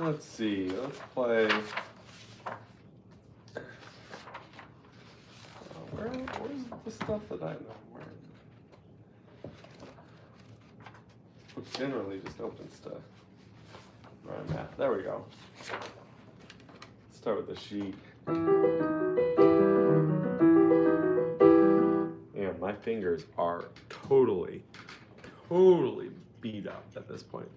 Let's see. Let's play. Where's the stuff that I know? Generally just open stuff. Where I'm at. There we go. Start with the sheet. Yeah, my fingers are totally beat up at this point.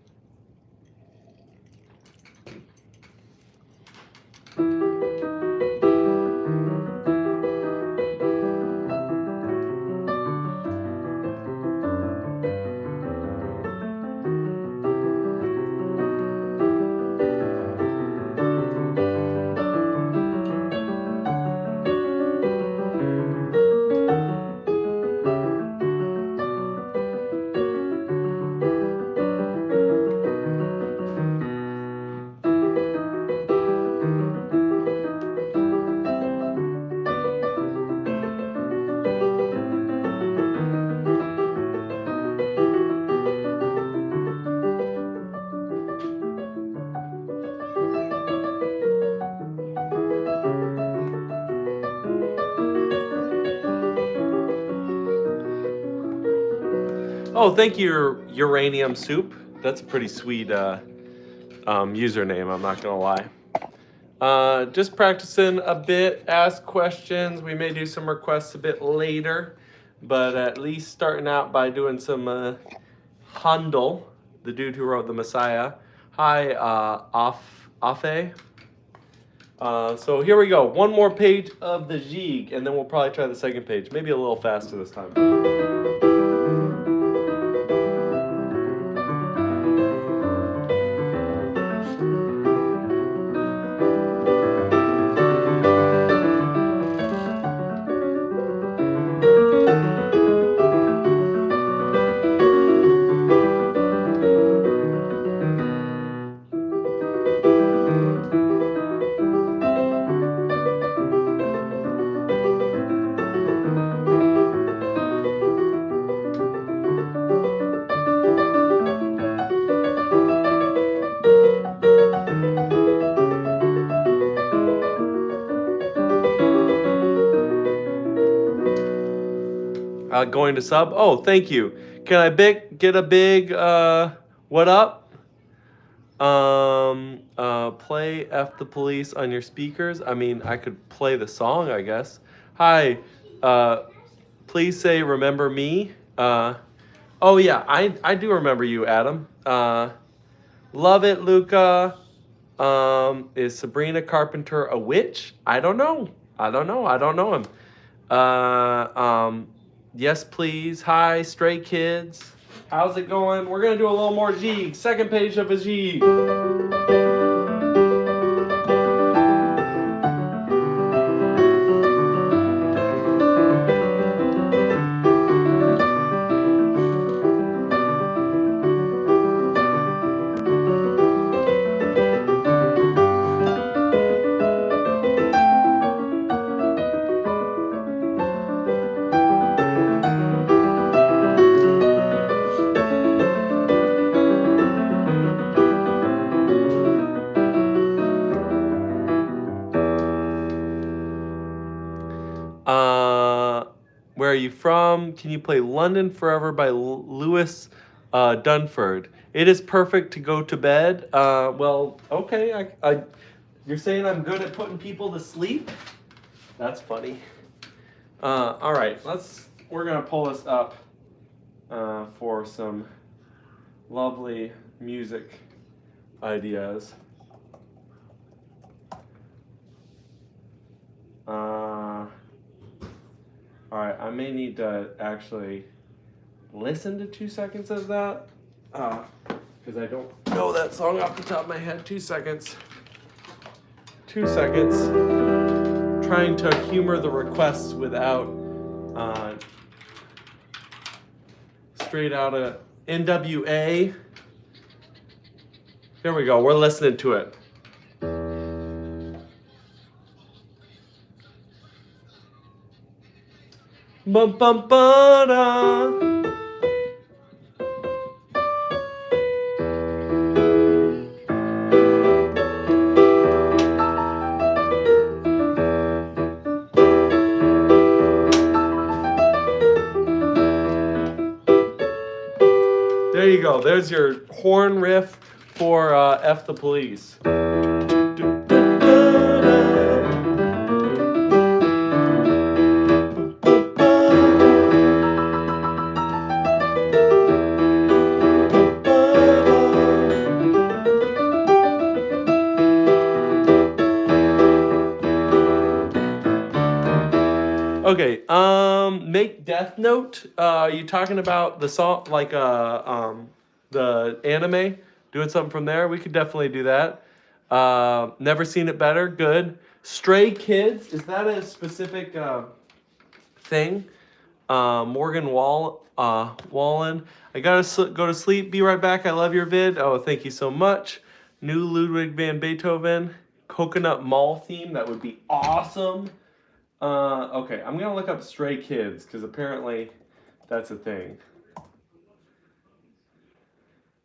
Oh, thank you, Uranium Soup. That's a pretty sweet username, I'm not gonna lie. Just practicing a bit, ask questions. We may do some requests a bit later, but at least starting out by doing some Handel, the dude who wrote the Messiah. Hi, Afe. So here we go. One more page of the Gigue, and then we'll probably try the second page. Maybe a little faster this time. Going to sub. Oh, thank you. Can I get a big what up? Play F the Police on your speakers. I mean, I could play the song, I guess. Hi. Please say remember me. Oh yeah, I do remember you, Adam. Love it, Luca. Is Sabrina Carpenter a witch? I don't know. I don't know him. Yes, please. Hi, Stray Kids. How's it going? We're going to do a little more Gigue. Second page of a Gigue. Where are you from? Can you play London Forever by Lewis Dunford? It is perfect to go to bed. Well, okay. You're saying I'm good at putting people to sleep? That's funny. All right, we're gonna pull this up for some lovely music ideas. All right, I may need to actually listen to 2 seconds of that because I don't know that song off the top of my head. 2 seconds. 2 seconds. Trying to humor the requests without straight out of NWA. Here we go. We're listening to it. Bum bum ba da. is your horn riff for F the Police. Okay, make Death Note. You talking about the song, like the anime? Doing something from there? We could definitely do that. Never Seen It Better. Good. Stray Kids. Is that a specific thing? Morgan Wallen. I gotta go to sleep. Be right back. I love your vid. Oh, thank you so much. New Ludwig van Beethoven. Coconut Mall theme. That would be awesome. Okay, I'm gonna look up Stray Kids because apparently that's a thing.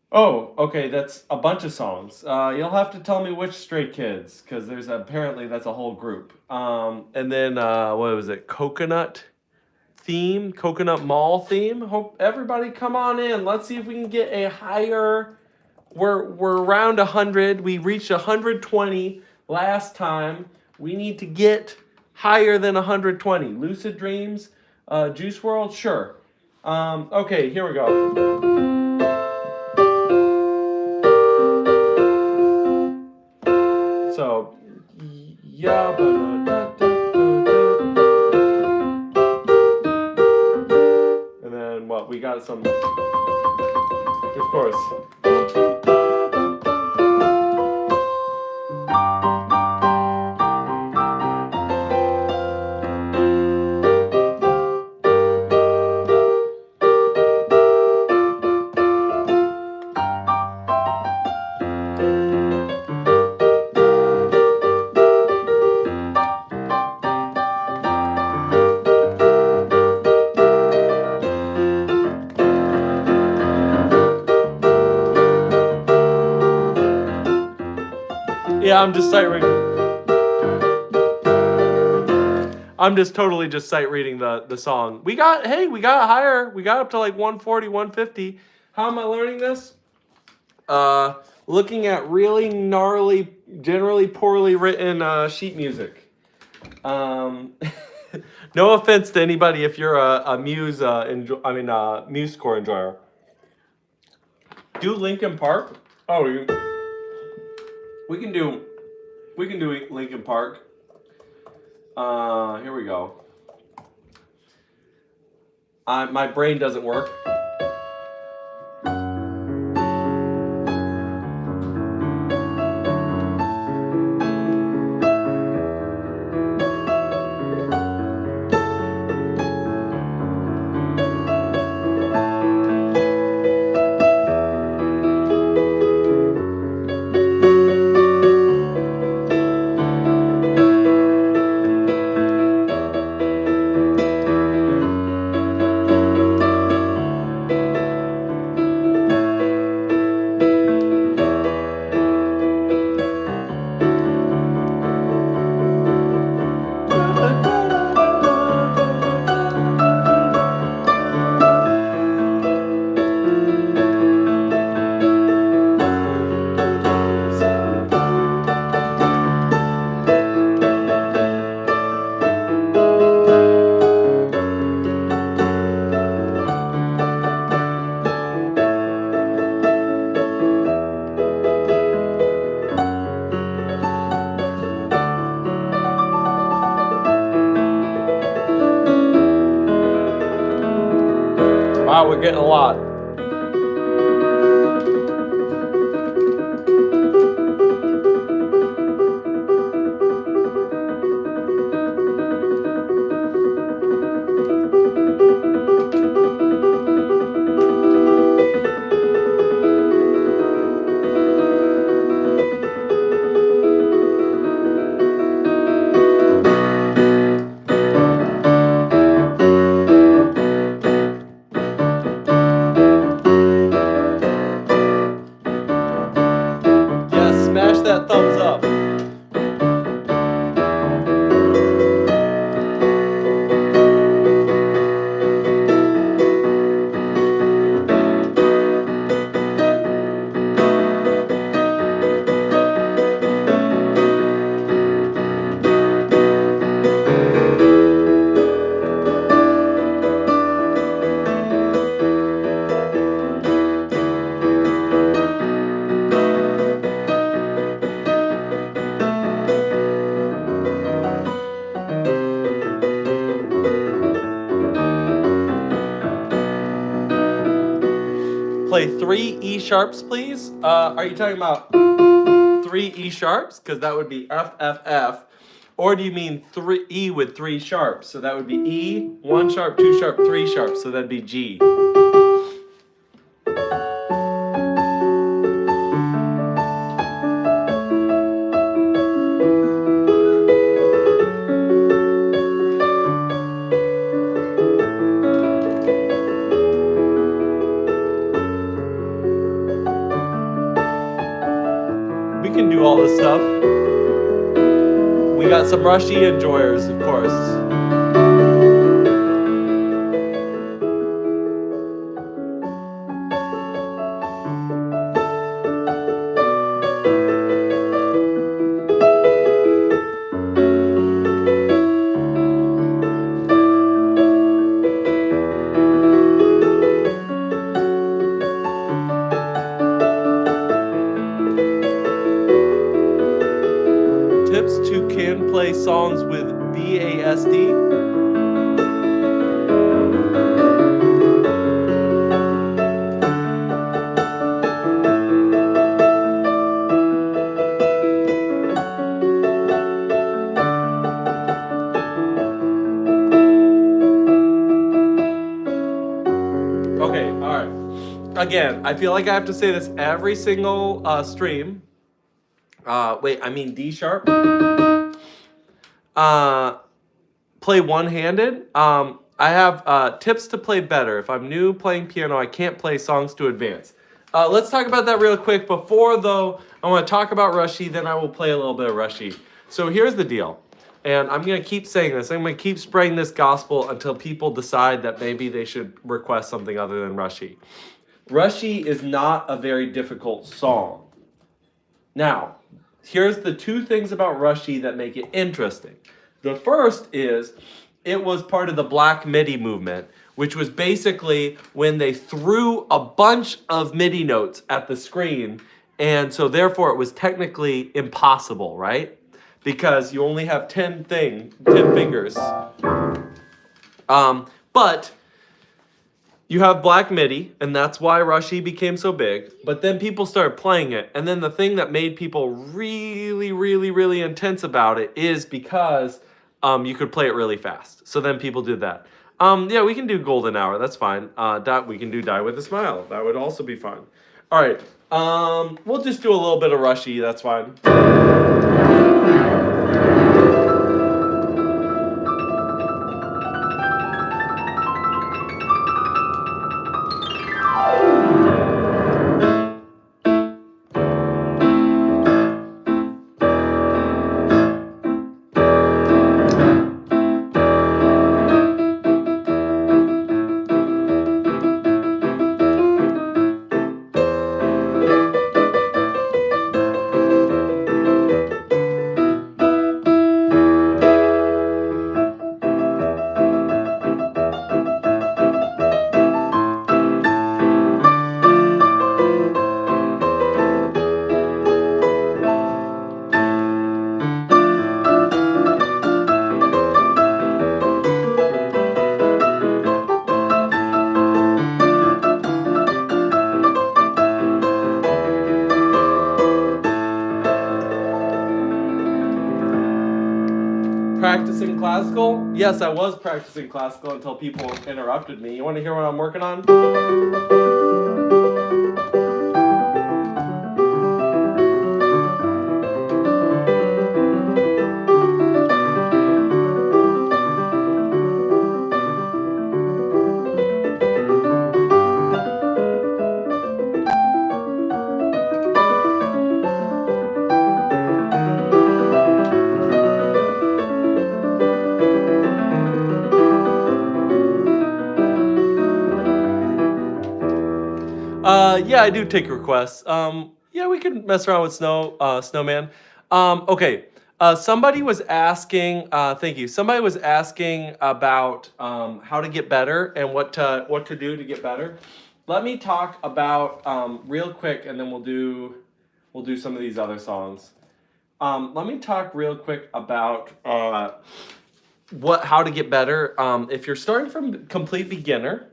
Oh, okay, that's a bunch of songs. You'll have to tell me which Stray Kids because there's apparently that's a whole group. And then what was it? Coconut theme, Coconut Mall theme. Hope everybody come on in. Let's see if we can get a higher. We're around 100. We reached 120 last time. We need to get higher than 120. Lucid Dreams, Juice World, sure. Okay, here we go. So, yeah, and then what? We got some, of course. Yeah, I'm just sight reading. I'm just totally just sight reading the song. We got higher. We got up to like 140, 150. How am I learning this? Looking at really gnarly, generally poorly written sheet music. No offense to anybody if you're a Muse MuseScore enjoyer. Do Linkin Park? Oh, we can do Linkin Park. Here we go. My brain doesn't work. Wow, we're getting a lot. Smash that thumbs up. play 3 E sharps, please. Are you talking about 3 E sharps? Because that would be F, F, F. Or do you mean 3 E with 3 sharps? So that would be E, 1 sharp, 2 sharp, 3 sharp. So that'd be G. We can do all this stuff. We got some Rushy enjoyers, of course. Tips to can play songs with BASD. Okay, all right. Again, I feel like I have to say this every single stream. Wait, I mean D sharp. Play one-handed. I have tips to play better. If I'm new playing piano, I can't play songs to advance. Let's talk about that real quick. Before, though, I want to talk about Rushy, then I will play a little bit of Rushy. So here's the deal. And I'm going to keep saying this. I'm going to keep spraying this gospel until people decide that maybe they should request something other than Rushy. Rushy is not a very difficult song. Now, here's the 2 things about Rushy that make it interesting. The first is it was part of the Black MIDI movement, which was basically when they threw a bunch of MIDI notes at the screen, and so therefore it was technically impossible, right? Because you only have 10 fingers. But you have Black MIDI, and that's why Rushy became so big. But then people started playing it, and then the thing that made people really, really, really intense about it is because you could play it really fast. So then people did that. Yeah, we can do Golden Hour. That's fine. We can do Die With a Smile. That would also be fun. All right. We'll just do a little bit of Rushy. That's fine. Practicing classical? Yes, I was practicing classical until people interrupted me. You want to hear what I'm working on? Yeah, I do take requests. Yeah, we can mess around with Snowman. Okay. Somebody was asking. Thank you. Somebody was asking about how to get better and what to do to get better. Let me talk about real quick, and then we'll do some of these other songs. Let me talk real quick about how to get better. If you're starting from complete beginner,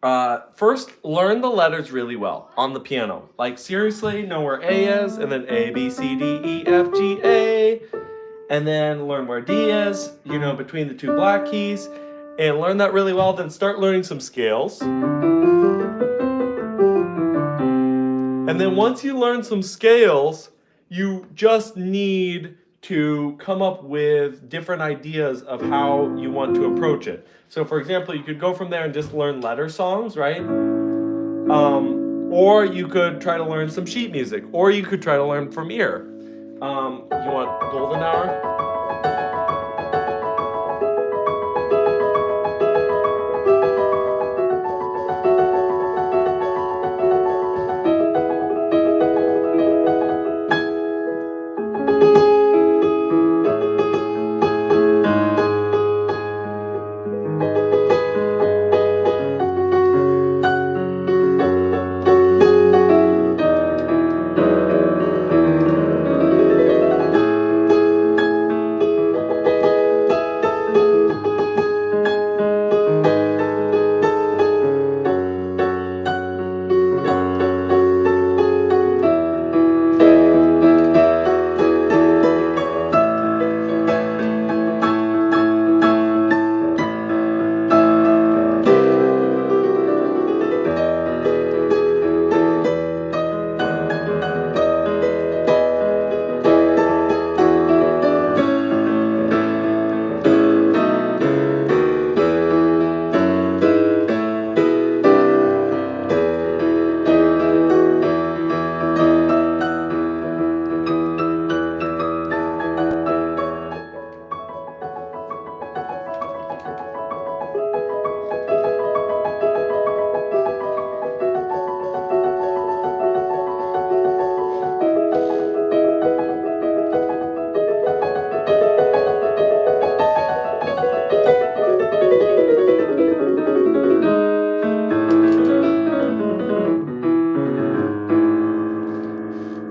First, learn the letters really well on the piano. Like, seriously, know where A is, and then A, B, C, D, E, F, G, A. And then learn where D is, between the two black keys. And learn that really well, then start learning some scales. And then once you learn some scales, you just need to come up with different ideas of how you want to approach it. So for example, you could go from there and just learn letter songs, right? Or you could try to learn some sheet music, or you could try to learn from ear. You want golden hour?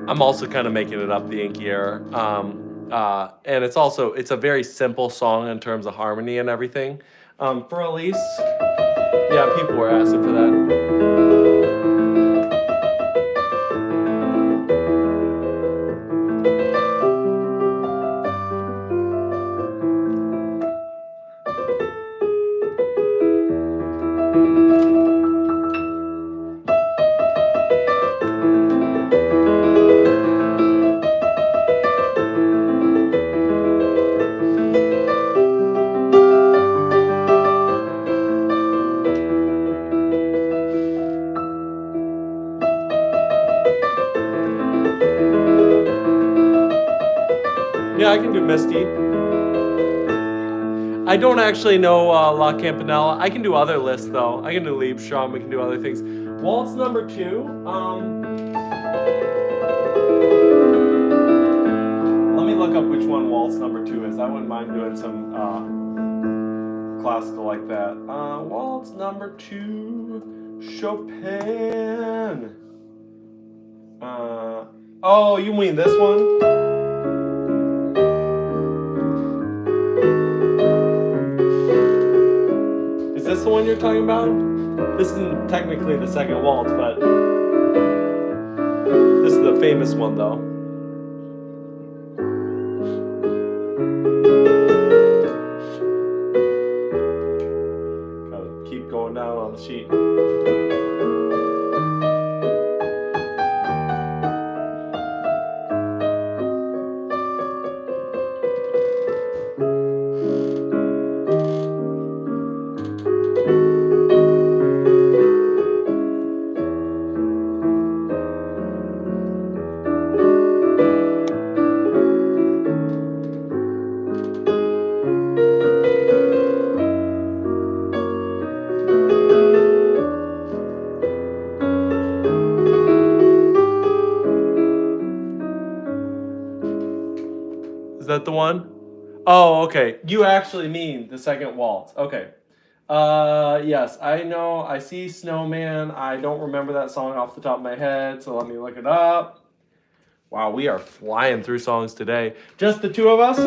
I'm also kind of making it up, the Yankee Air. And it's a very simple song in terms of harmony and everything. For Elise, yeah, people were asking for that. Yeah, I can do Misty. I don't actually know La Campanella. I can do other lists though. I can do Liebstrom. We can do other things. Waltz number 2. Let me look up which one waltz number 2 is. I wouldn't mind doing some classical like that. Waltz number 2, Chopin. Oh, you mean this one? Is this the one you're talking about? This isn't technically the second waltz, but this is the famous one though. Gotta keep going down on the sheet. Is that the one? Oh, okay. You actually mean the second waltz. Okay. Yes, I know. I see Snowman. I don't remember that song off the top of my head, so let me look it up. Wow, we are flying through songs today. Just the two of us?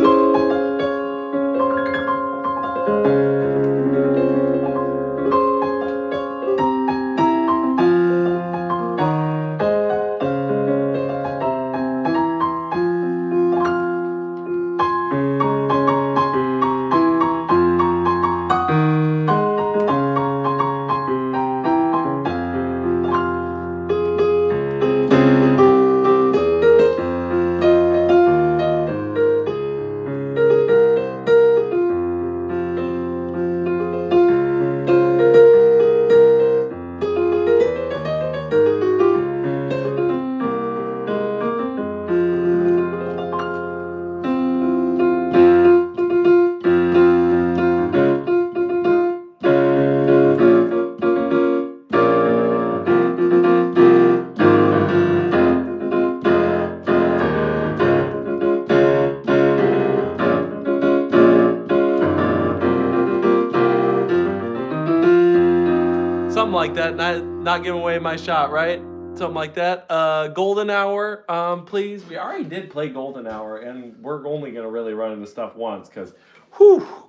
like that. Not giving away my shot, right? Something like that. Golden Hour, please. We already did play Golden Hour, and we're only gonna really run into stuff once because,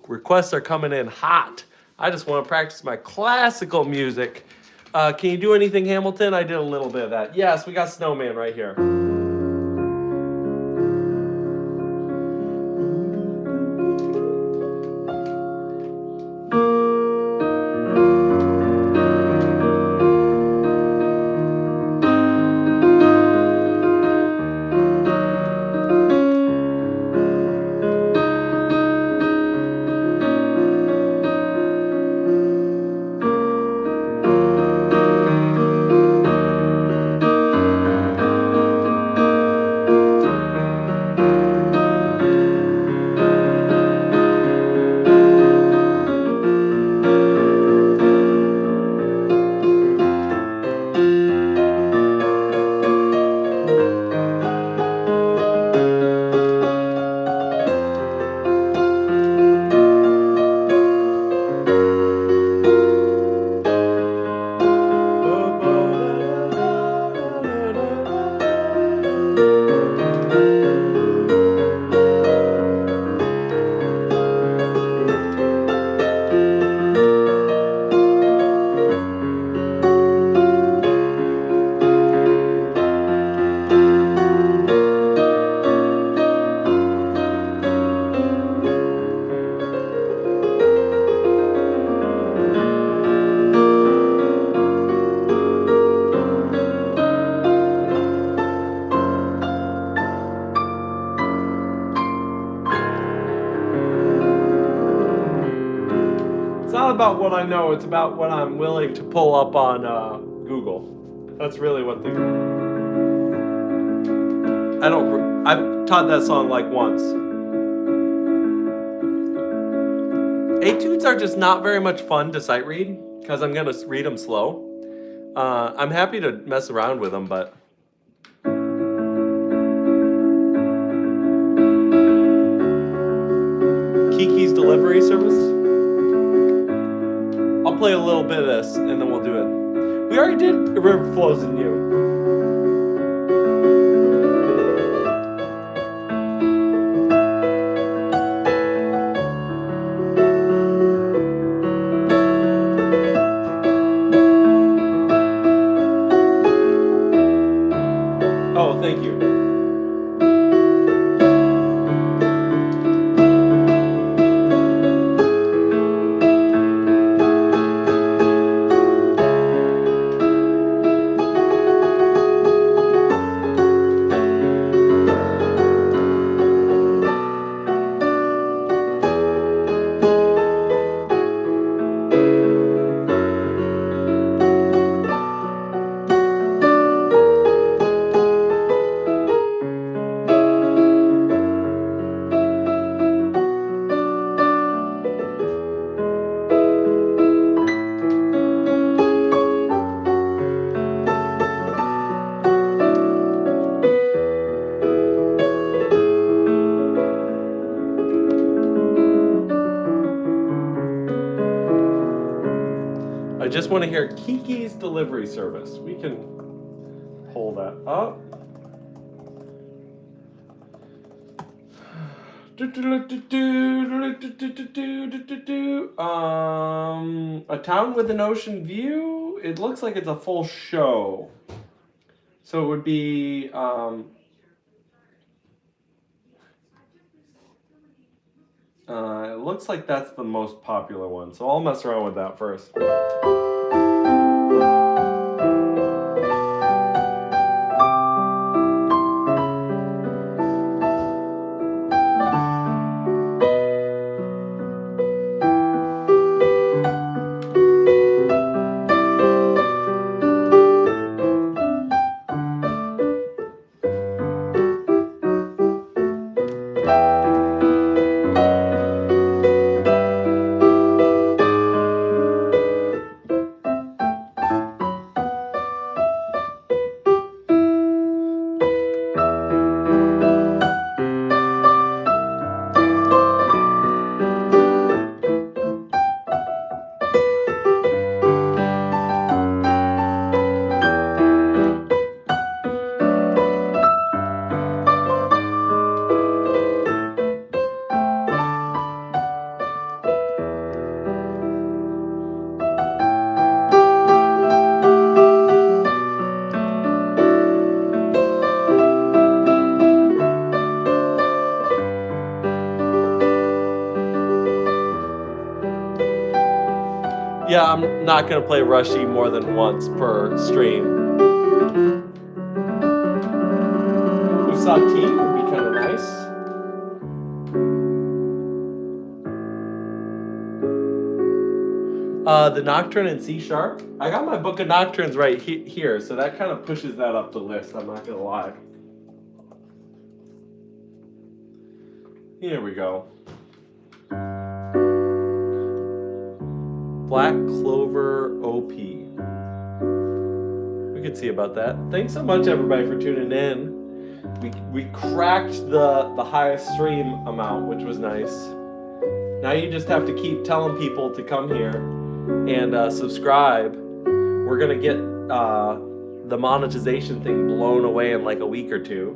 requests are coming in hot. I just want to practice my classical music. Can you do anything, Hamilton? I did a little bit of that. Yes, we got Snowman right here. About what I know, it's about what I'm willing to pull up on Google. That's really what I've taught that song like once. Etudes are just not very much fun to sight read because I'm gonna read them slow. I'm happy to mess around with them, but Kiki's Delivery Service. I'll play a little bit of this and then we'll do it. We already did A River Flows in You. Oh, thank you. I just want to hear Kiki's Delivery Service. We can pull that up. A Town with an Ocean View. It looks like it's a full show. So it would be it looks like that's the most popular one. So I'll mess around with that first. Yeah, I'm not gonna play Rushy more than once per stream. Usati would be kind of nice. The Nocturne in C sharp. I got my book of Nocturnes right here, so that kind of pushes that up the list. I'm not gonna lie. Here we go. Black Clover OP. We could see about that. Thanks so much, everybody, for tuning in. We cracked the highest stream amount, which was nice. Now you just have to keep telling people to come here and subscribe. We're gonna get the monetization thing blown away in like a week or two,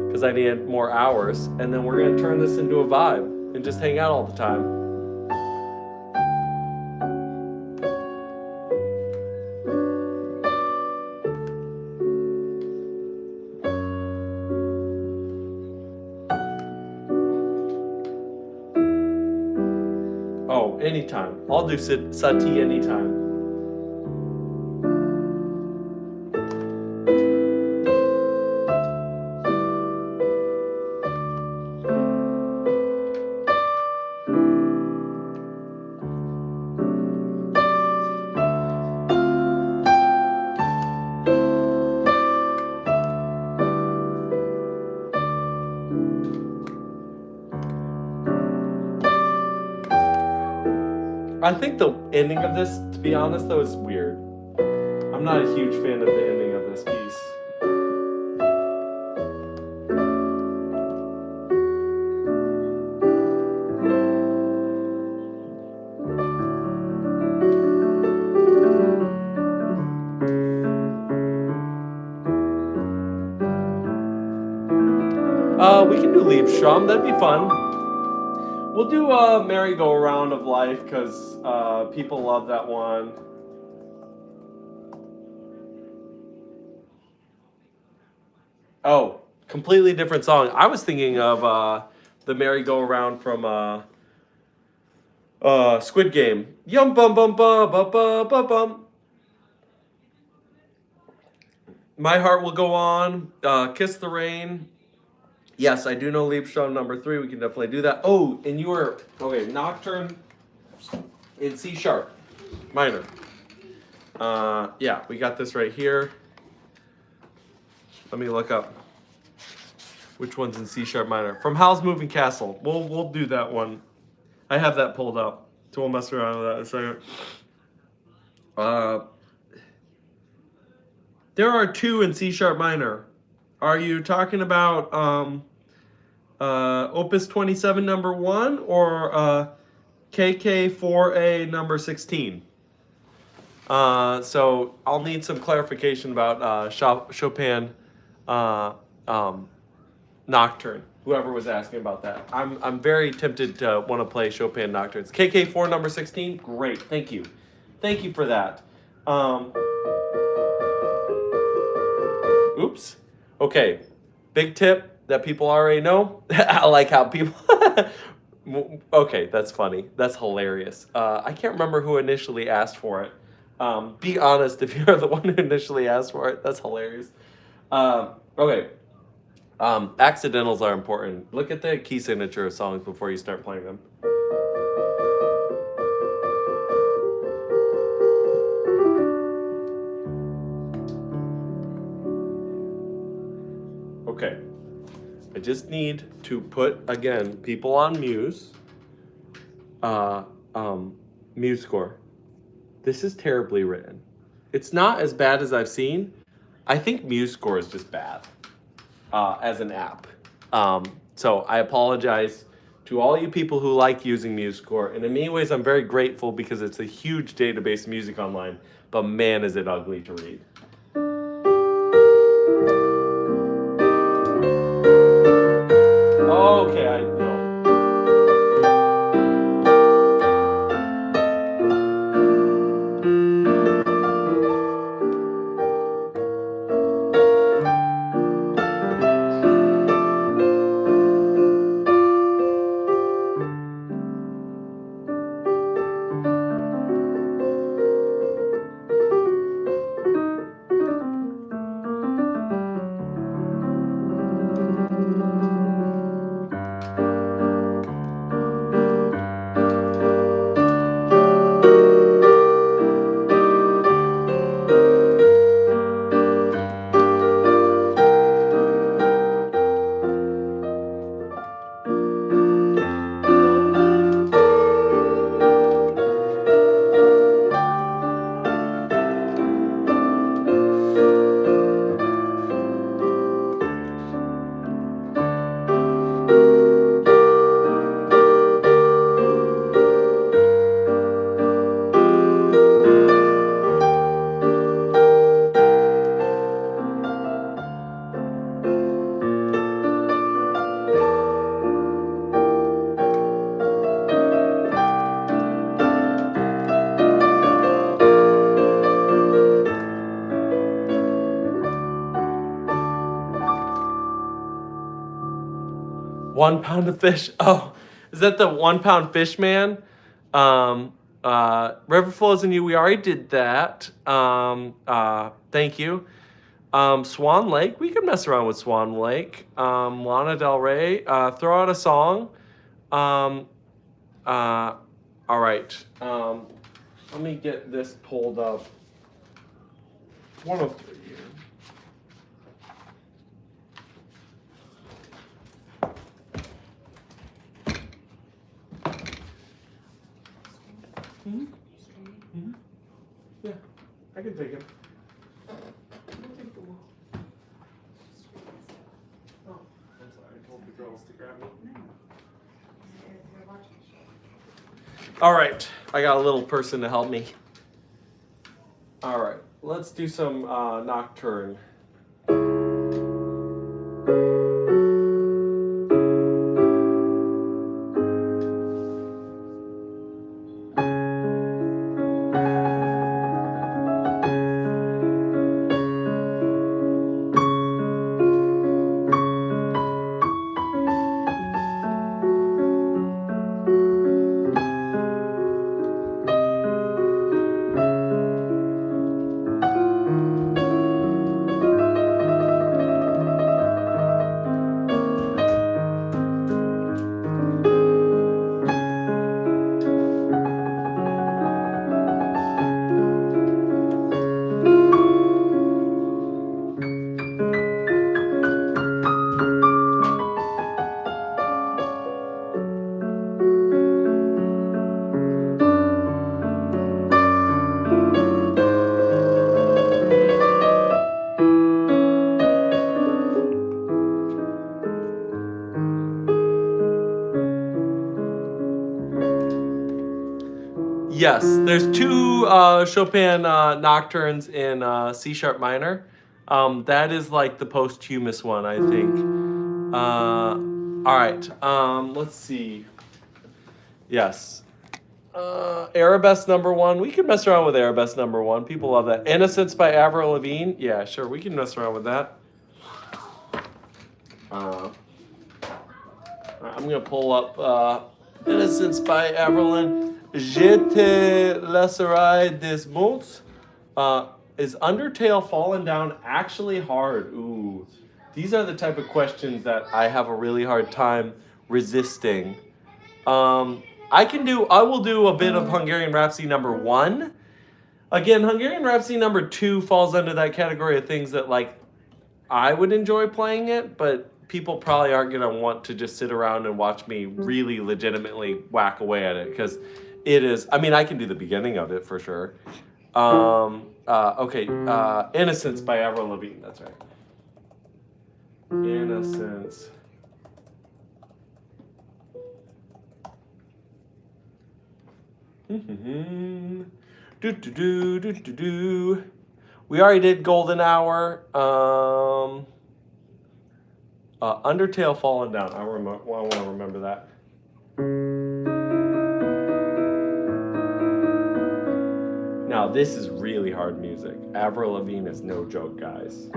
because I need more hours, and then we're gonna turn this into a vibe and just hang out all the time. Oh, anytime. I'll do Sati anytime. I think the ending of this, to be honest, though, is weird. I'm not a huge fan of the ending of this piece. We can do Liebstrom, that'd be fun. We'll do a merry-go-round of life, because people love that one. Oh, completely different song. I was thinking of the merry-go-round from Squid Game. Yum bum bum ba ba ba ba bum. My Heart Will Go On. Kiss the Rain. Yes, I do know Liebstrom number 3. We can definitely do that. Oh, and you were okay. Nocturne in C sharp minor. Yeah, we got this right here. Let me look up which one's in C sharp minor. From Howl's Moving Castle. We'll do that one. I have that pulled up, so we'll mess around with that in a second. There are 2 in C sharp minor. Are you talking about Opus 27 number 1 or KK4A number 16? So I'll need some clarification about Chopin Nocturne. Whoever was asking about that, I'm very tempted to want to play Chopin Nocturnes. KK4 number 16, great, thank you for that. Oops. Okay, big tip that people already know. I like how people. Okay, that's funny. That's hilarious. I can't remember who initially asked for it. Be honest if you're the one who initially asked for it. That's hilarious. Okay. Accidentals are important. Look at the key signature of songs before you start playing them. Okay. I just need to put, again, people on Muse. Muse score. This is terribly written. It's not as bad as I've seen. I think Muse score is just bad as an app. So I apologize to all you people who like using Muse score. And in many ways, I'm very grateful because it's a huge database of music online. But man, is it ugly to read. Okay, I know. 1 pound of fish. Oh, is that the 1 pound fish man? River flows in you. We already did that. Thank you. Swan Lake. We could mess around with Swan Lake. Lana Del Rey. Throw out a song. All right. Let me get this pulled up. 103 here. Mm-hmm. Mm-hmm. Yeah, I can take him. Oh, I'm sorry. I told the girls to grab me. All right, I got a little person to help me. All right, let's do some nocturne. Yes, there's two Chopin nocturnes in C sharp minor. That is like the posthumous one, I think. All right, let's see. Yes. Arabesque #1. We can mess around with Arabesque #1. People love that. Innocence by Avril Lavigne. Yeah, sure, we can mess around with that. I'm gonna pull up Innocence by Avril Lavigne. Je te laisserai des mots. Is Undertale Fallen Down actually hard? Ooh. These are the type of questions that I have a really hard time resisting. I will do a bit of Hungarian Rhapsody #1. Again, Hungarian Rhapsody #2 falls under that category of things that like I would enjoy playing it, but people probably aren't gonna want to just sit around and watch me really legitimately whack away at it because it is. I mean, I can do the beginning of it for sure. Okay, Innocence by Avril Lavigne. That's right. Innocence. We already did Golden Hour. Undertale Fallen Down. I want to remember that. Now this is really hard music. Avril Lavigne is no joke, guys.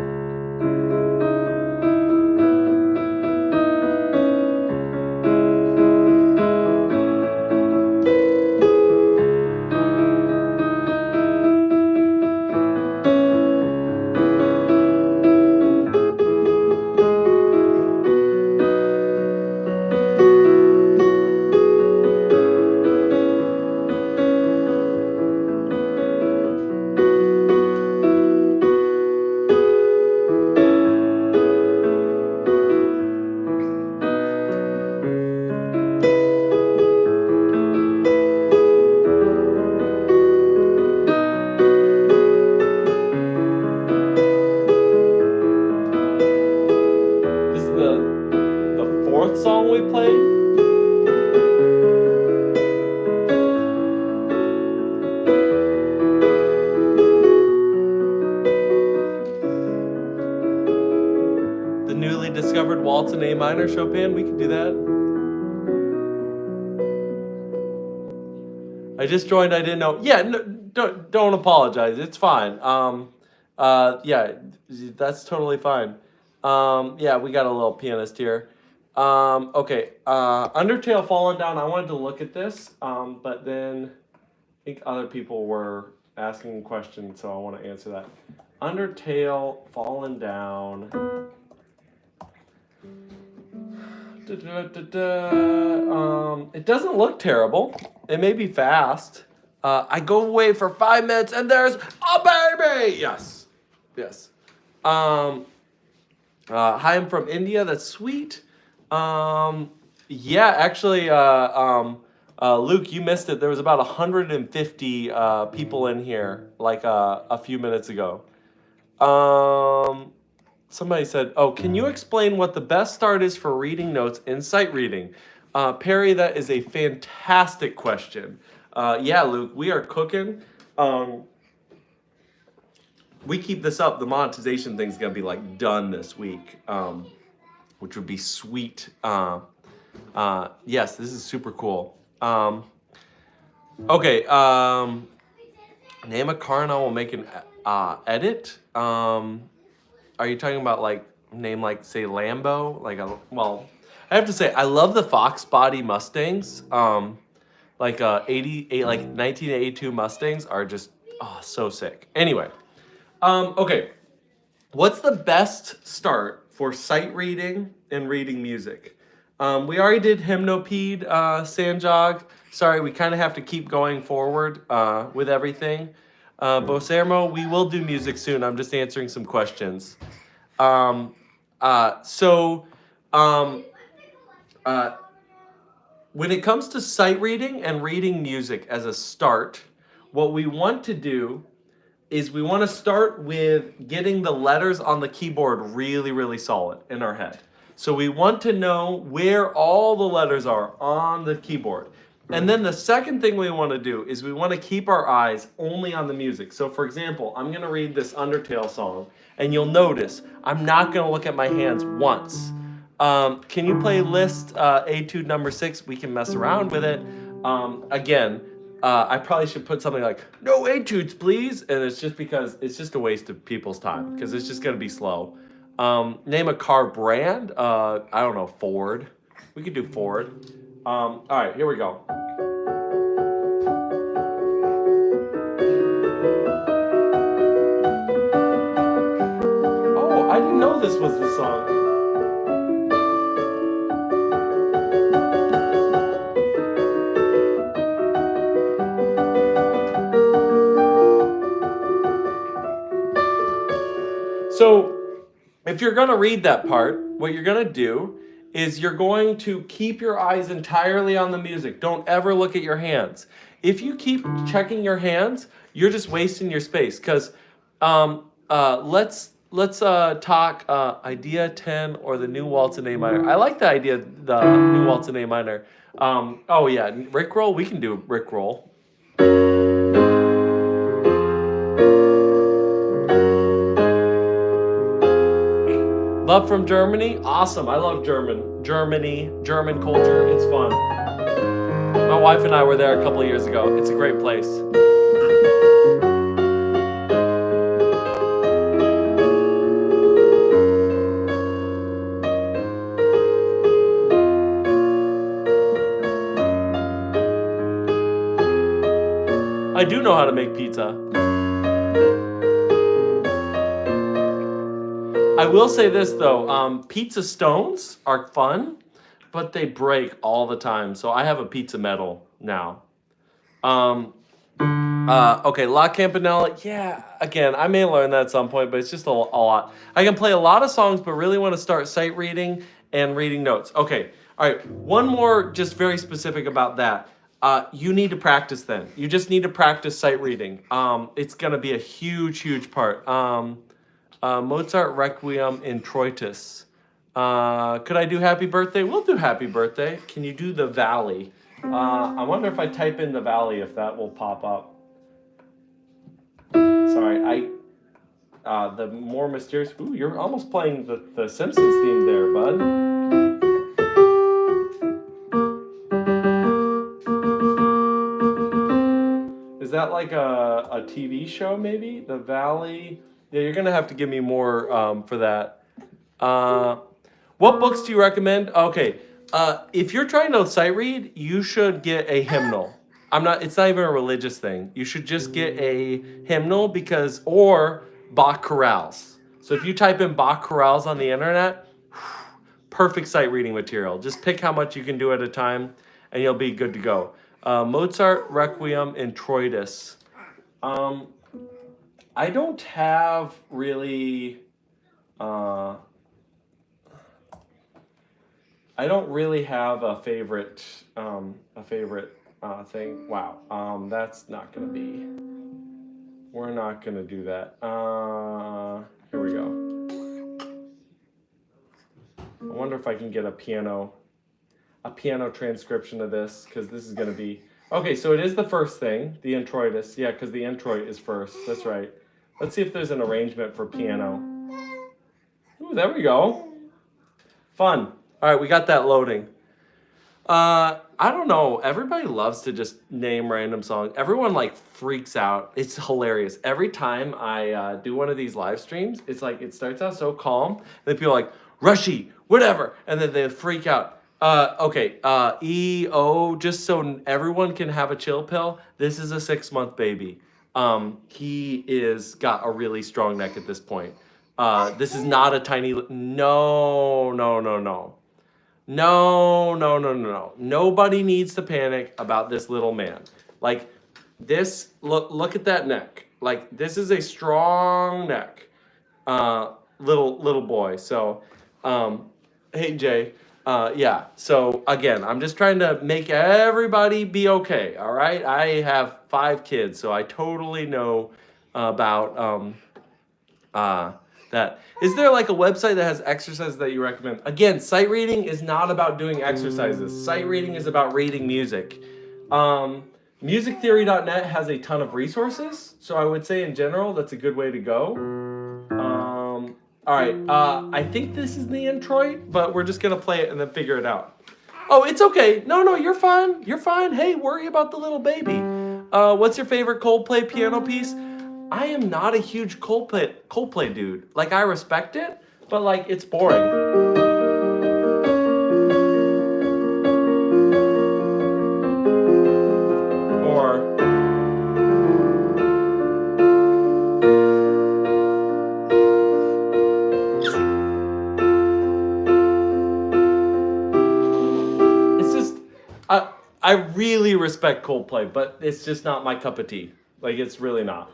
Song we played. The newly discovered waltz in A minor Chopin. We can do that. I just joined. I didn't know. Yeah, no, don't apologize. It's fine. Yeah, that's totally fine. Yeah, we got a little pianist here. Okay. Undertale Fallen Down. I wanted to look at this, but then I think other people were asking questions, so I want to answer that. Undertale Fallen Down. It doesn't look terrible. It may be fast. I go away for 5 minutes and there's a baby. Yes, yes. Hi, I'm from India. That's sweet. Yeah, actually, Luke, you missed it. There was about 150 people in here like a few minutes ago. Somebody said, "Oh, can you explain what the best start is for reading notes in sight reading?" Perry, that is a fantastic question. Yeah, Luke, we are cooking. We keep this up. The monetization thing's gonna be like done this week, which would be sweet. Yes, this is super cool. Okay. Name a car and I will make an edit. Are you talking about like name like say Lambo? Well, I have to say I love the Fox body Mustangs. Like 1982 Mustangs are just so sick. Anyway, okay. What's the best start for sight reading and reading music? We already did Hymnopede, Sanjog. Sorry, we kind of have to keep going forward with everything. Bosermo, we will do music soon. I'm just answering some questions. So, when it comes to sight reading and reading music as a start, what we want to do is we want to start with getting the letters on the keyboard really, really solid in our head. So we want to know where all the letters are on the keyboard. And then the second thing we want to do is we want to keep our eyes only on the music. So for example, I'm going to read this Undertale song, and you'll notice I'm not going to look at my hands once. Can you play list Etude number 6? We can mess around with it. Again, I probably should put something like, no etudes, please. And it's just because it's just a waste of people's time because it's just going to be slow. Name a car brand. I don't know, Ford. We could do Ford. All right, here we go. Oh, I didn't know this was the song. So if you're going to read that part, what you're going to do is you're going to keep your eyes entirely on the music. Don't ever look at your hands. If you keep checking your hands, you're just wasting your space. Because let's talk idea 10 or the new waltz in A minor. I like the idea, the new waltz in A minor. Oh yeah, Rickroll. We can do Rickroll. Love from Germany? Awesome. I love Germany, German culture. It's fun. My wife and I were there a couple of years ago. It's a great place. I do know how to make pizza. I will say this though, pizza stones are fun, but they break all the time. So I have a pizza medal now. Okay, La Campanella. Yeah, again, I may learn that at some point, but it's just a lot. I can play a lot of songs, but really want to start sight reading and reading notes. Okay, all right. One more, just very specific about that. You need to practice then. You just need to practice sight reading. It's gonna be a huge part. Mozart Requiem Introitus. Could I do Happy Birthday? We'll do Happy Birthday. Can you do the Valley? I wonder if I type in the Valley if that will pop up. Sorry, the more mysterious. Ooh, you're almost playing the Simpsons theme there, bud. Is that like a TV show maybe? The Valley? Yeah, you're gonna have to give me more for that. What books do you recommend? Okay, if you're trying to sight read, you should get a hymnal. It's not even a religious thing. You should just get a hymnal or Bach chorales. So if you type in Bach chorales on the internet, perfect sight reading material. Just pick how much you can do at a time, and you'll be good to go. Mozart Requiem Introitus. I don't have really. I don't really have a favorite thing. Wow, that's not gonna be. We're not gonna do that. Here we go. I wonder if I can get a piano transcription of this, because this is gonna be okay. So it is the first thing, the introitus. Yeah, because the introit is first. That's right. Let's see if there's an arrangement for piano. Ooh, there we go. Fun. All right, we got that loading. I don't know. Everybody loves to just name random songs. Everyone like freaks out. It's hilarious. Every time I do one of these live streams, it's like it starts out so calm, and then people are like, Rushy, whatever, and then they freak out. Okay, EO, just so everyone can have a chill pill, this is a 6-month baby. He is got a really strong neck at this point. This is not a tiny, no. No. Nobody needs to panic about this little man. Like this, look at that neck. Like this is a strong neck. Little boy. So, hey Jay. Yeah. So again, I'm just trying to make everybody be okay. All right. I have 5 kids, so I totally know about that. Is there like a website that has exercises that you recommend? Again, sight reading is not about doing exercises. Sight reading is about reading music. Musictheory.net has a ton of resources, so I would say in general that's a good way to go. All right, I think this is the introit, but we're just gonna play it and then figure it out. Oh, it's okay. No, you're fine. You're fine. Hey, worry about the little baby. What's your favorite Coldplay piano piece? I am not a huge Coldplay dude. Like, I respect it, but like it's boring. Or it's just I really respect Coldplay, but it's just not my cup of tea. Like, it's really not.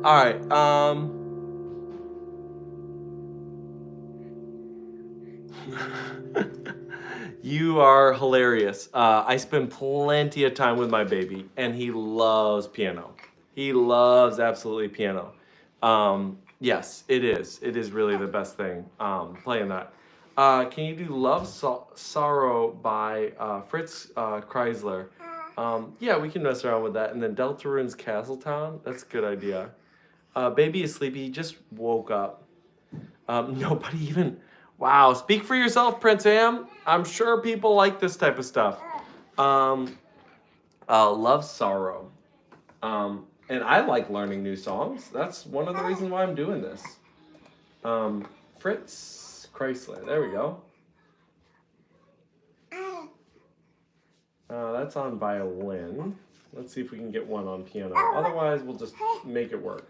All right. You are hilarious. I spend plenty of time with my baby, and he loves piano. He loves absolutely piano. Yes, it is. It is really the best thing, playing that. Can you do Love Sorrow by Fritz Kreisler? Yeah, we can mess around with that. And then Deltarune's Castletown. That's a good idea. Baby is sleepy. He just woke up. Nobody even... Wow, speak for yourself, Prince Am. I'm sure people like this type of stuff. Love Sorrow. And I like learning new songs. That's one of the reasons why I'm doing this. Fritz Chrysler. There we go. That's on violin. Let's see if we can get one on piano. Otherwise, we'll just make it work.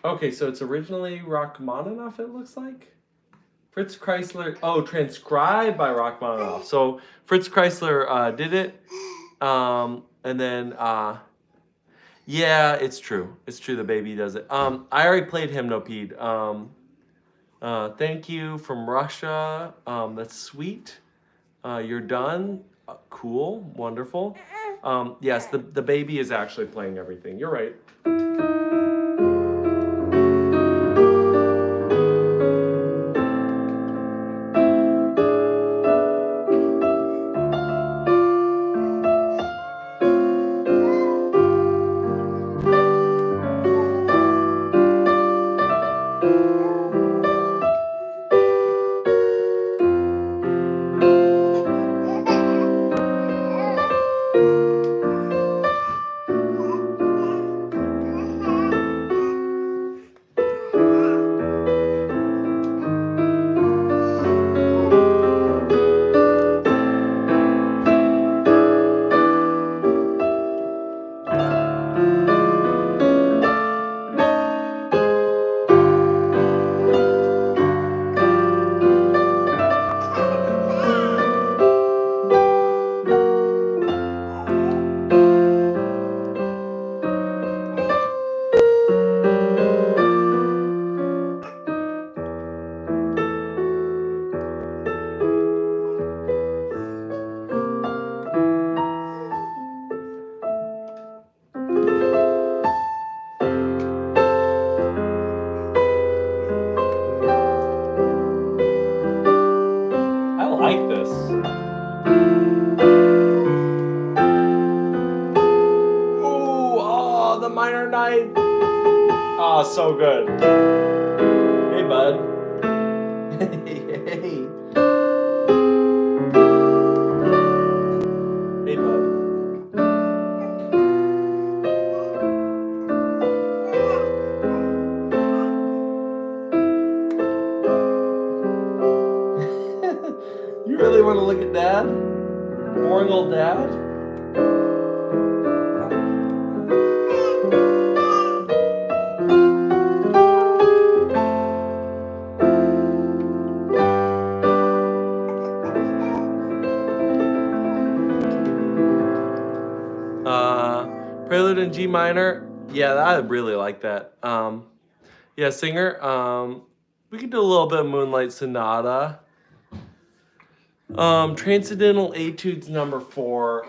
Okay, so it's originally Rachmaninoff, it looks like. Fritz Chrysler. Oh, transcribed by Rachmaninoff. So Fritz Chrysler did it. And then, yeah, it's true. It's true the baby does it. I already played Hymnopede. Thank you from Russia. That's sweet. You're done. Cool. Wonderful. Yes, the baby is actually playing everything. You're right. Like this. Ooh, oh, the minor ninth. Oh, so good. Hey, bud. Hey. Hey, bud. You really want to look at Dad? Boring old Dad? Prelude in G minor. Yeah, I really like that. Yeah, Singer. We could do a little bit of Moonlight Sonata. Transcendental Etudes number 4.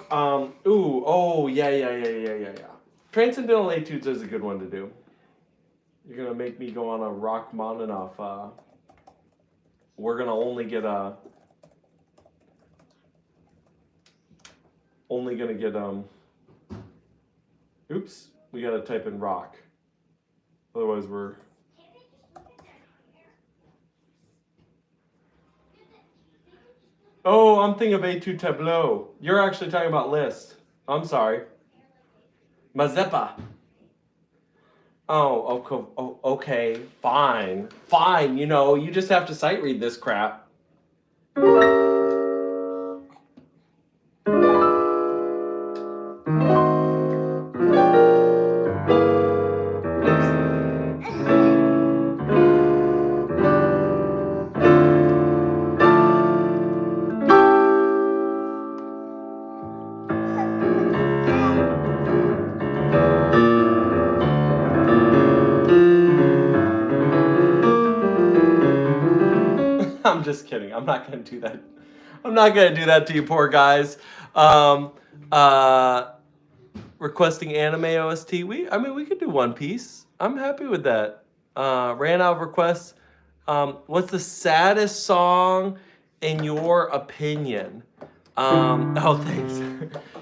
Yeah. Transcendental Etudes is a good one to do. You're gonna make me go on a Rachmaninoff. We're gonna only get oops, we gotta type in rock. Otherwise we're Oh, I'm thinking of Etude Tableau. You're actually talking about Liszt. I'm sorry. Mazeppa. Oh, okay, fine. You know, you just have to sight read this crap. I'm just kidding. I'm not going to do that. I'm not going to do that to you poor guys. Requesting anime OST. We could do One Piece. I'm happy with that. Ran out of requests. What's the saddest song in your opinion? Thanks.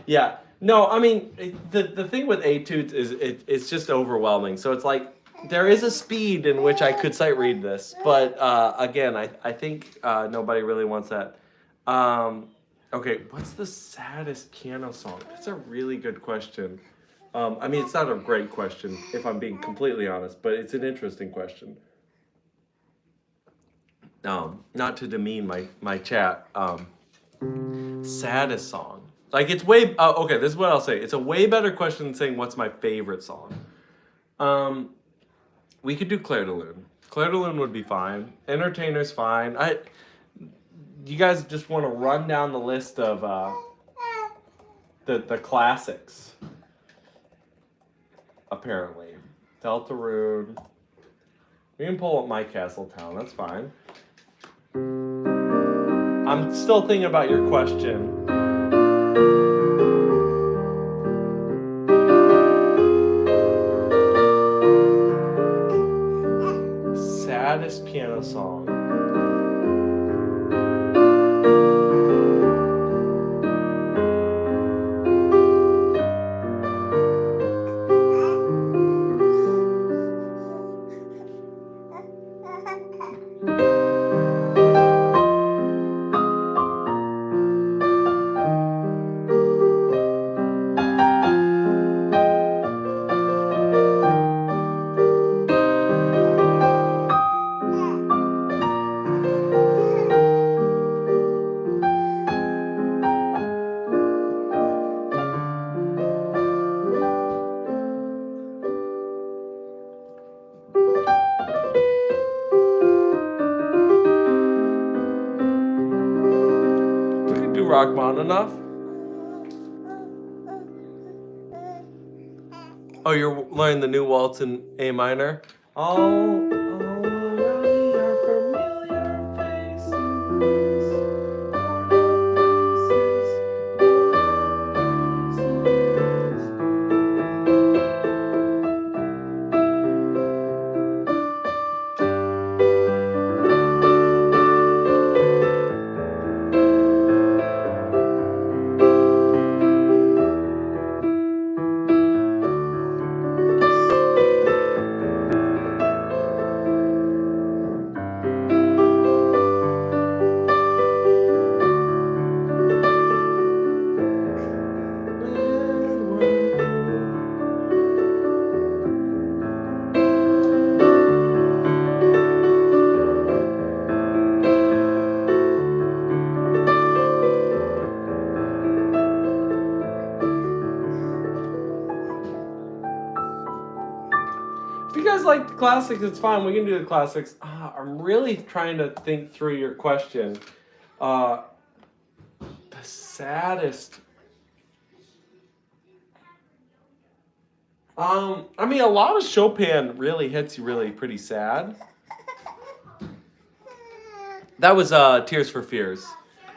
Yeah. No, I mean, the thing with etudes is it's just overwhelming. So it's like, there is a speed in which I could sight read this, but again, I think nobody really wants that. Okay, what's the saddest piano song? That's a really good question. I mean, it's not a great question, if I'm being completely honest, but it's an interesting question. Not to demean my chat. Saddest song. Like it's way. Okay, this is what I'll say. It's a way better question than saying what's my favorite song. Um, we could do Claire de Lune. Claire de Lune would be fine. Entertainer's fine. You guys just want to run down the list of the classics. Apparently, Deltarune. We can pull up My Castletown. That's fine. I'm still thinking about your question. Saddest piano song. Enough? Oh, you're learning the new waltz in A minor? All around me are familiar faces. If you guys like the classics, it's fine. We can do the classics. I'm really trying to think through your question. The saddest. I mean, a lot of Chopin really hits you really pretty sad. That was Tears for Fears.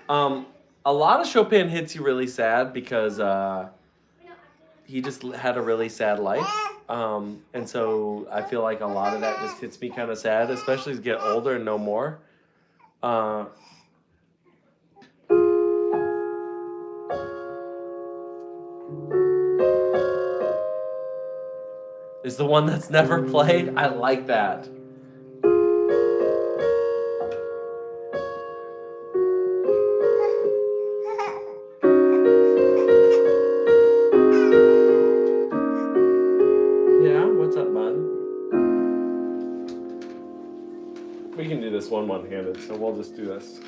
A lot of Chopin hits you really sad because he just had a really sad life. And so I feel like a lot of that just hits me kind of sad, especially as you get older and know more. Is the one that's never played? I like that. We can do this one-handed, so we'll just do this.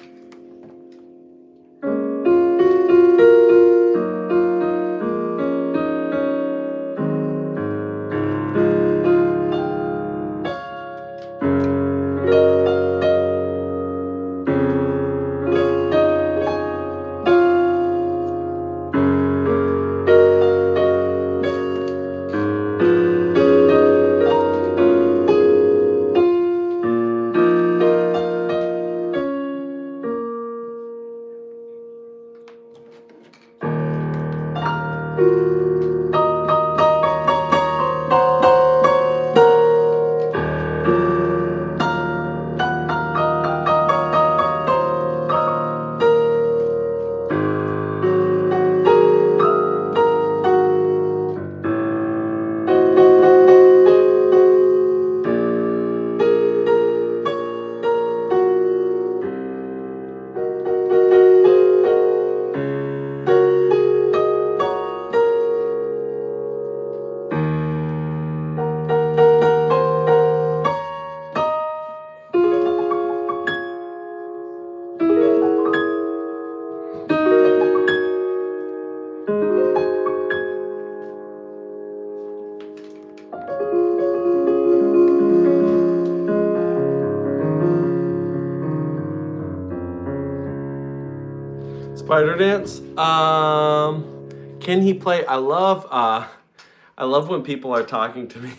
Spider dance. Can he play? I love when people are talking to me.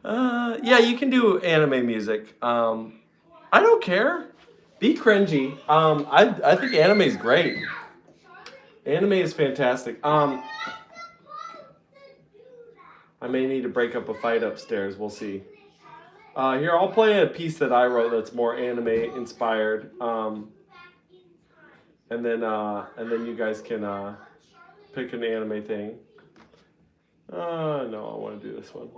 Yeah, you can do anime music. I don't care. Be cringy. I think anime is great. Anime is fantastic. I may need to break up a fight upstairs. We'll see. Here, I'll play a piece that I wrote that's more anime inspired. And then you guys can pick an anime thing. No, I want to do this one.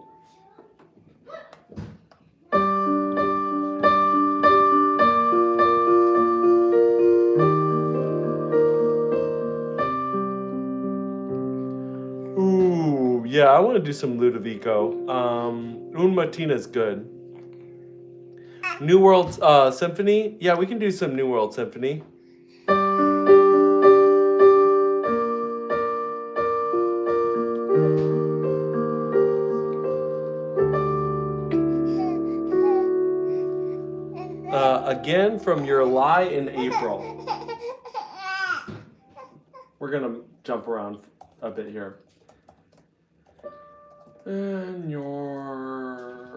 Ooh, yeah, I want to do some Ludovico. Un Matina's good. New World Symphony? Yeah, we can do some New World Symphony. Again from your lie in April. We're going to jump around a bit here. And your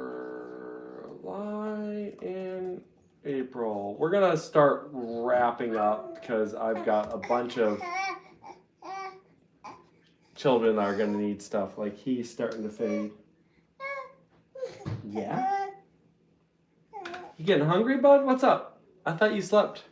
lie in April. We're going to start wrapping up because I've got a bunch of children that are going to need stuff. Like he's starting to fade. Yeah? You getting hungry, bud? What's up? I thought you slept.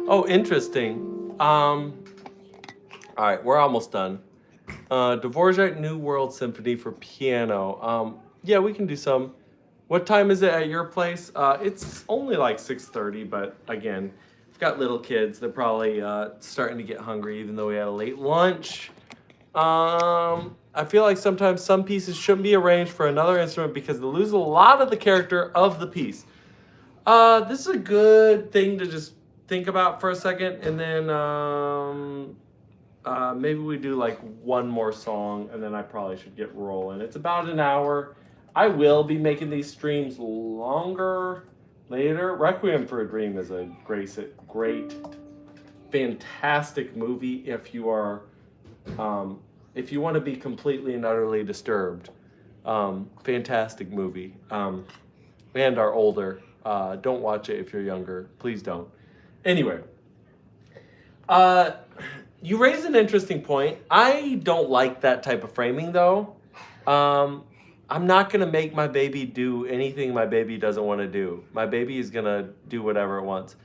Oh, interesting. All right, we're almost done. Dvorak New World Symphony for piano. Yeah, we can do some. What time is it at your place? It's only like 6:30, but again, we've got little kids. They're probably starting to get hungry, even though we had a late lunch. I feel like sometimes some pieces shouldn't be arranged for another instrument because they lose a lot of the character of the piece. This is a good thing to just think about for a second, and then maybe we do like one more song, and then I probably should get rolling. It's about an hour. I will be making these streams longer later. Requiem for a Dream is a great, fantastic movie if you are, if you want to be completely and utterly disturbed. Fantastic movie. And are older. Don't watch it if you're younger. Please don't. Anyway, you raised an interesting point. I don't like that type of framing, though. I'm not going to make my baby do anything my baby doesn't want to do. My baby is going to do whatever it wants.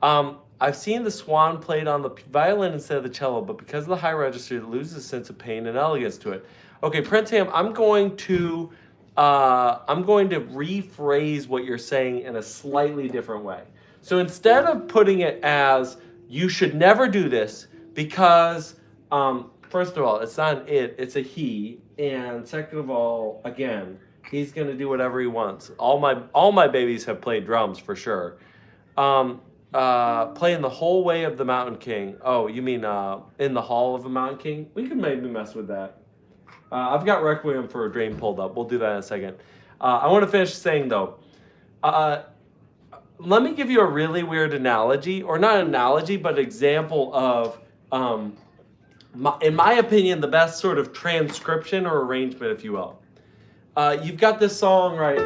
I've seen the swan played on the violin instead of the cello, but because of the high register, it loses a sense of pain and elegance to it. Okay, Prince Ham, I'm going to rephrase what you're saying in a slightly different way. So instead of putting it as, you should never do this because, first of all, it's not an it, it's a he. And second of all, again, he's going to do whatever he wants. All my babies have played drums for sure. Playing the whole way of the Mountain King. Oh, you mean in the Hall of the Mountain King? We can maybe mess with that. I've got Requiem for a Dream pulled up. We'll do that in a second. I want to finish saying, though, let me give you a really weird analogy, or not an analogy, but example of, in my opinion, the best sort of transcription or arrangement, if you will. You've got this song, right?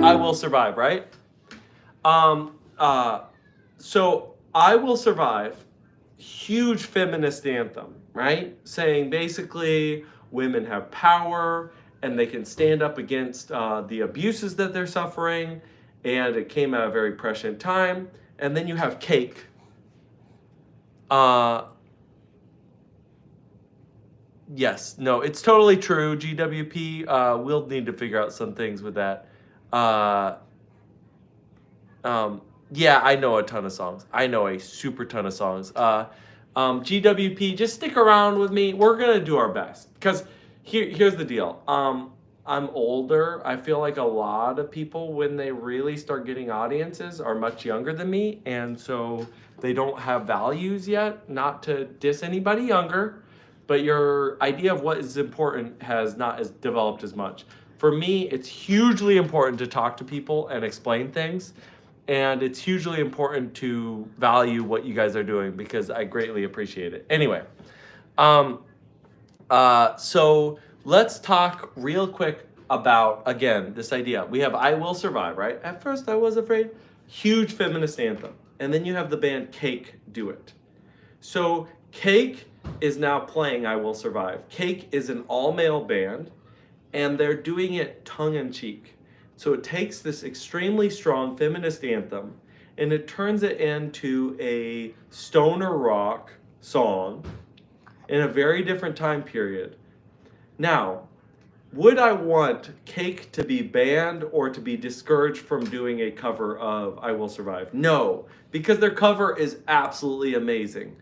I Will Survive, right? Um, uh, so I Will Survive, huge feminist anthem, right? Saying basically women have power and they can stand up against the abuses that they're suffering. And it came at a very prescient time. And then you have Cake. Yes, no, it's totally true. GWP, we'll need to figure out some things with that. Uh, yeah, I know a ton of songs. I know a super ton of songs. GWP, just stick around with me. We're gonna do our best because here's the deal. I'm older. I feel like a lot of people, when they really start getting audiences, are much younger than me, and so they don't have values yet. Not to diss anybody younger, but your idea of what is important has not as developed as much. For me, it's hugely important to talk to people and explain things. And it's hugely important to value what you guys are doing because I greatly appreciate it. Anyway, so let's talk real quick about, again, this idea. We have I Will Survive, right? At first I was afraid. Huge feminist anthem. And then you have the band Cake do it. So Cake is now playing I Will Survive. Cake is an all-male band, and they're doing it tongue-in-cheek. So it takes this extremely strong feminist anthem and it turns it into a stoner rock song in a very different time period. Now, would I want Cake to be banned or to be discouraged from doing a cover of I Will Survive? No, because their cover is absolutely amazing.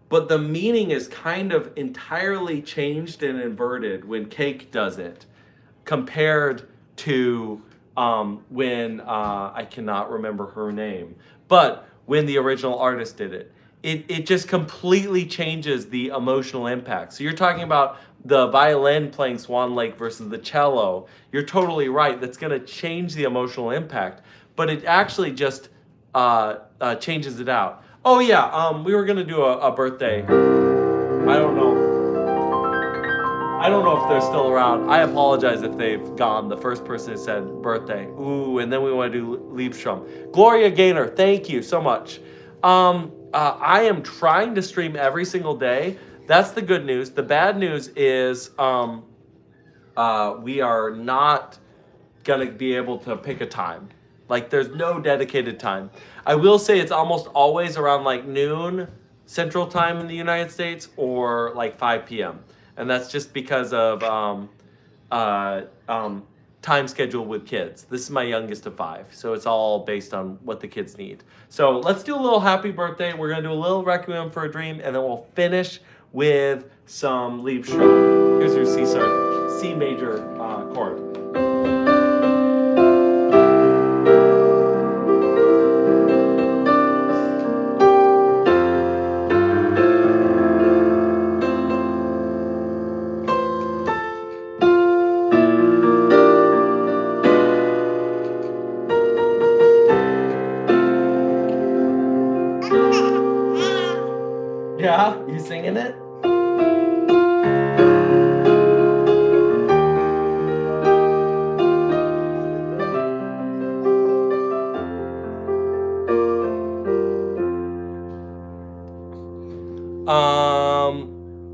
But the meaning is kind of entirely changed and inverted when Cake does it compared to when I cannot remember her name, but when the original artist did it. It just completely changes the emotional impact. So you're talking about the violin playing Swan Lake versus the cello. You're totally right. That's going to change the emotional impact, but it actually just changes it out. Oh yeah, we were going to do a birthday. I don't know if they're still around. I apologize if they've gone. The first person who said birthday. Ooh, and then we want to do Liebstrom. Gloria Gaynor, thank you so much. I am trying to stream every single day. That's the good news. The bad news is we are not going to be able to pick a time. Like, there's no dedicated time. I will say it's almost always around like noon Central Time in the United States or like 5 p.m. And that's just because of time schedule with kids. This is my youngest of 5, so it's all based on what the kids need. So let's do a little happy birthday. We're gonna do a little Requiem for a Dream, and then we'll finish with some Liebstrom. Here's your C major chord. Yeah, you singing it?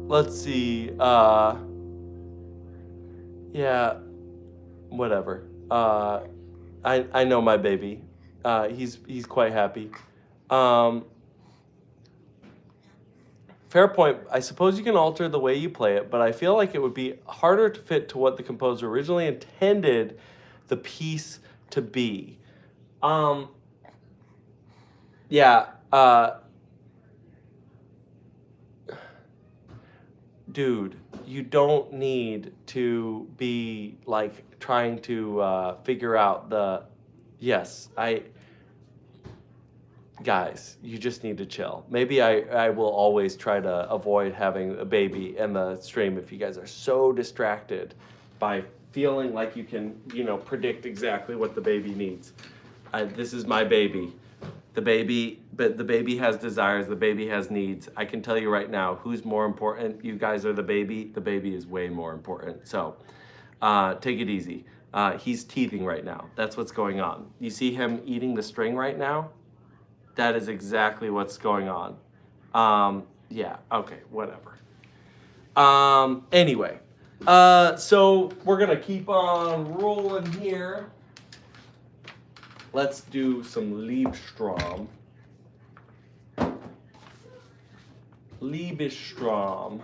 Let's see. Yeah, whatever. I know my baby. He's quite happy. Fair point. I suppose you can alter the way you play it, but I feel like it would be harder to fit to what the composer originally intended the piece to be. Yeah. Dude, you don't need to be like trying to figure out the. Yes, guys, you just need to chill. Maybe I will always try to avoid having a baby in the stream if you guys are so distracted by feeling like you can, predict exactly what the baby needs. This is my baby. but the baby has desires, the baby has needs. I can tell you right now, who's more important? You guys are the baby. The baby is way more important. So take it easy. He's teething right now. That's what's going on. You see him eating the string right now? That is exactly what's going on. Yeah, okay, whatever. Anyway, so we're gonna keep on rolling here. Let's do some Liebstrom. Liebestrom.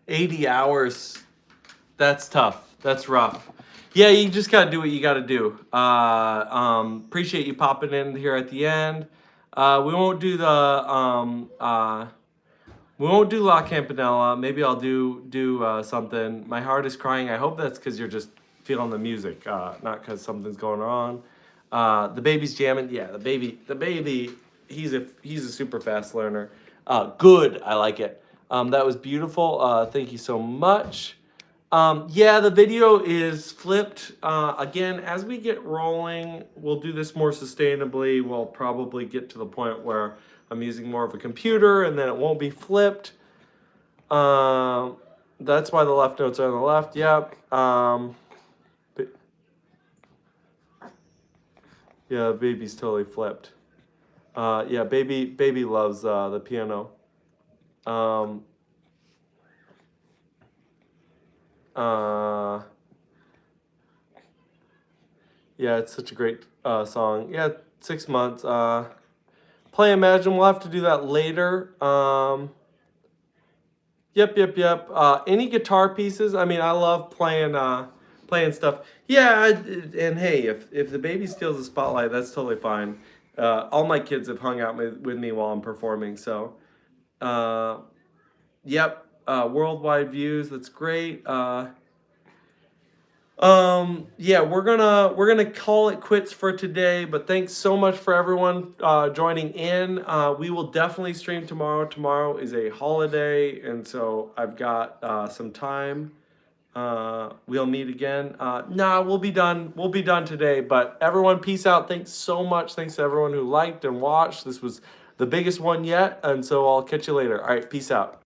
80 hours. That's tough. That's rough. Yeah, you just gotta do what you gotta do. Appreciate you popping in here at the end. We won't do we won't do La Campanella. Maybe I'll do something. My heart is crying. I hope that's because you're just feeling the music, not because something's going on. The baby's jamming. Yeah, the baby. He's a super fast learner. Good. I like it. That was beautiful. Thank you so much. Yeah, the video is flipped. Again, as we get rolling, we'll do this more sustainably. We'll probably get to the point where I'm using more of a computer and then it won't be flipped. That's why the left notes are on the left. Yep. Yeah, baby's totally flipped. Yeah, baby loves the piano. Yeah, it's such a great song. Yeah, 6 months. Play Imagine, we'll have to do that later. Yep. Any guitar pieces? I mean, I love playing stuff. Yeah, and hey, if the baby steals the spotlight, that's totally fine. All my kids have hung out with me while I'm performing, so yep. Worldwide views, that's great. Yeah, we're gonna call it quits for today, but thanks so much for everyone joining in. We will definitely stream tomorrow. Tomorrow is a holiday, and so I've got some time. We'll meet again. Nah, we'll be done. We'll be done today. But everyone, peace out. Thanks so much. Thanks to everyone who liked and watched. This was the biggest one yet, and so I'll catch you later. All right, peace out.